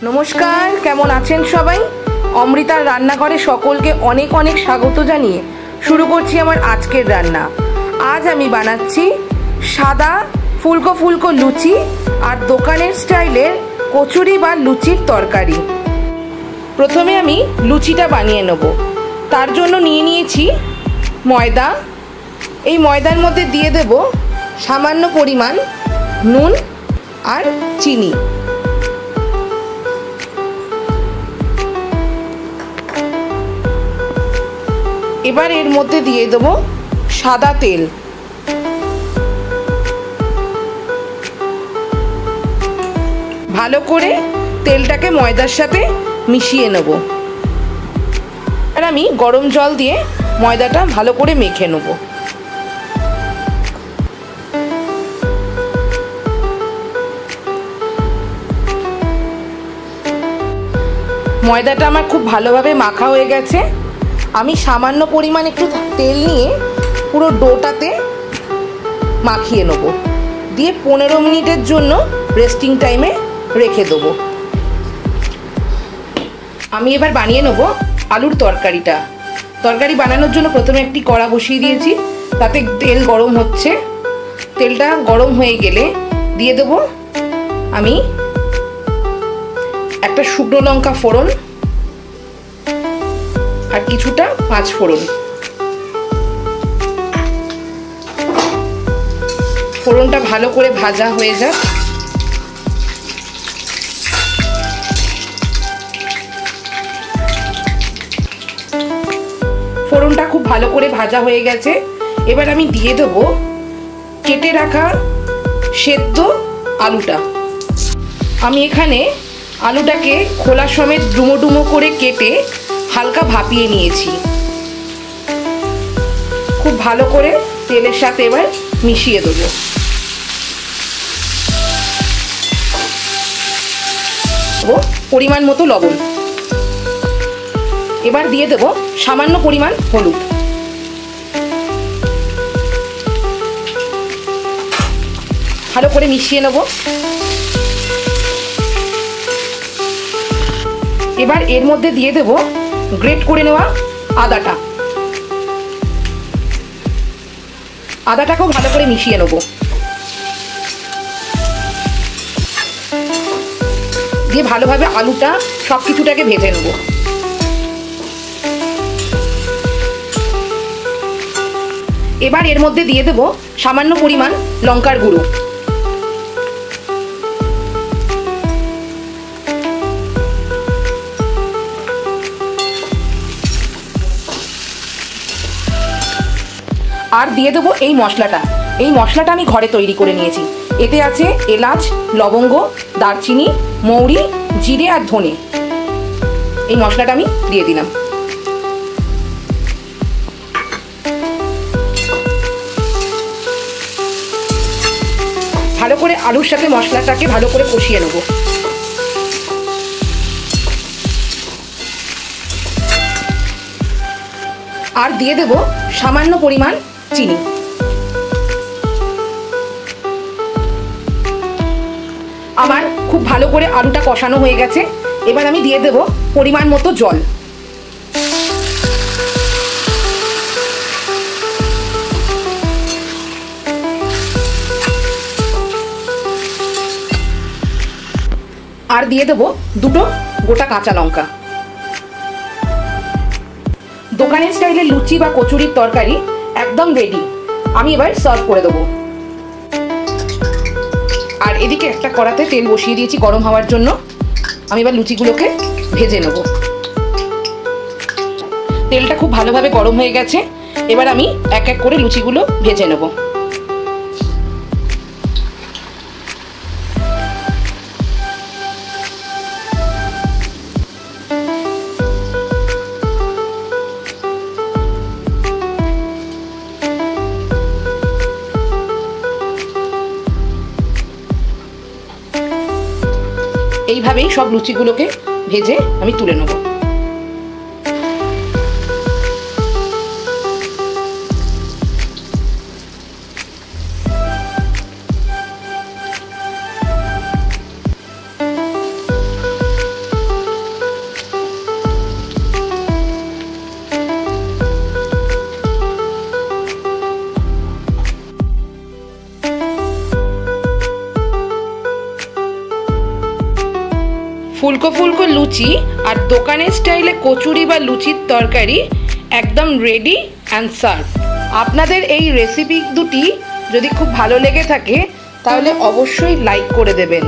নমস্কার, কেমন আছেন সবাই? অমৃতার রান্নাঘরে সকলকে অনেক অনেক স্বাগত জানিয়ে শুরু করছি আমার আজকের রান্না। আজ আমি বানাচ্ছি সাদা ফুলকো ফুলকো লুচি আর দোকানের স্টাইলের কচুরি বা লুচির তরকারি। প্রথমে আমি লুচিটা বানিয়ে নেব। তার জন্য নিয়ে নিয়েছি ময়দা। এই ময়দার মধ্যে দিয়ে দেব সামান্য পরিমাণ নুন আর চিনি। এবার এর মধ্যে দিয়ে দেব সাদা তেল। ভালো করে তেলটাকে ময়দার সাথে মিশিয়ে নেব। আর আমি গরম জল দিয়ে ময়দাটা ভালো করে মেখে নেব। ময়দাটা আমার খুব ভালোভাবে মাখা হয়ে গেছে। আমি সামান্য পরিমাণ একটু তেল নিয়ে পুরো ডোটাতে মাখিয়ে নেব, দিয়ে 15 মিনিটের জন্য রেস্টিং টাইমে রেখে দেবো। আমি এবার বানিয়ে নেব আলুর তরকারিটা। তরকারি বানানোর জন্য প্রথমে একটি কড়া বসিয়ে দিয়েছি, তাতে তেল গরম হচ্ছে। তেলটা গরম হয়ে গেলে দিয়ে দেব আমি একটা শুকনো লঙ্কা ফোড়ন আর কিছুটা পাঁচ ফোড়ন। ফোড়নটা ভালো করে ভাজা হয়ে যাক। ফোড়নটা খুব ভালো করে ভাজা হয়ে গেছে। এবার আমি দিয়ে দেব কেটে রাখা সেদ্ধ আলুটা। আমি এখানে আলুটাকে খোলা সমেত ডুমো ডুমো করে কেটে হালকা ভাপিয়ে নিয়েছি। খুব ভালো করে তেলের সাথে এবার মিশিয়ে দেবো। পরিমাণ মতো লবণ। এবার দিয়ে দেব সামান্য পরিমাণ হলুদ। ভালো করে মিশিয়ে নেব। এবার এর মধ্যে দিয়ে দেব গ্রেট করে নেওয়া আদাটা। আদাটাকেও ভালো করে মিশিয়ে নেব। দিয়ে ভালোভাবে আলুটা সব কিছুটাকে ভেজে নেব। এবার এর মধ্যে দিয়ে দেব সামান্য পরিমাণ লঙ্কার গুঁড়ো। আর দিয়ে দেবো এই মশলাটা। এই মশলাটা আমি ঘরে তৈরি করে নিয়েছি। এতে আছে এলাচ, লবঙ্গ, দারচিনি, মৌরি, জিরে আর ধনে। এই মশলাটা আমি দিয়ে দিলাম। ভালো করে আলুর সাথে মশলাটাকে ভালো করে কষিয়ে নেব। আর দিয়ে দেব সামান্য পরিমাণ চিনি। আমার খুব ভালো করে আলুটা কষানো হয়ে গেছে। এবার আমি দিয়ে দেব পরিমাণ মতো জল। আর দিয়ে দেব দুটো গোটা কাঁচা লঙ্কা। দোকানের স্টাইলের লুচি বা কচুরির তরকারি একদম রেডি। আমি এবার সার্ভ করে দেবো। আর এদিকে একটা কড়াতে তেল বসিয়ে দিয়েছি গরম হওয়ার জন্য। আমি এবার লুচিগুলোকে ভেজে নেব। তেলটা খুব ভালোভাবে গরম হয়ে গেছে। এবার আমি এক এক করে লুচিগুলো ভেজে নেব। এইভাবেই সব লুচিগুলোকে ভেজে আমি তুলে নেব। ফুলকো ফুলকো লুচি আর দোকানের স্টাইলে কচুরি বা লুচির তরকারি একদম রেডি অ্যান্ড সার্ভ। আপনাদের এই রেসিপি দুটি যদি খুব ভালো লেগে থাকে তাহলে অবশ্যই লাইক করে দেবেন।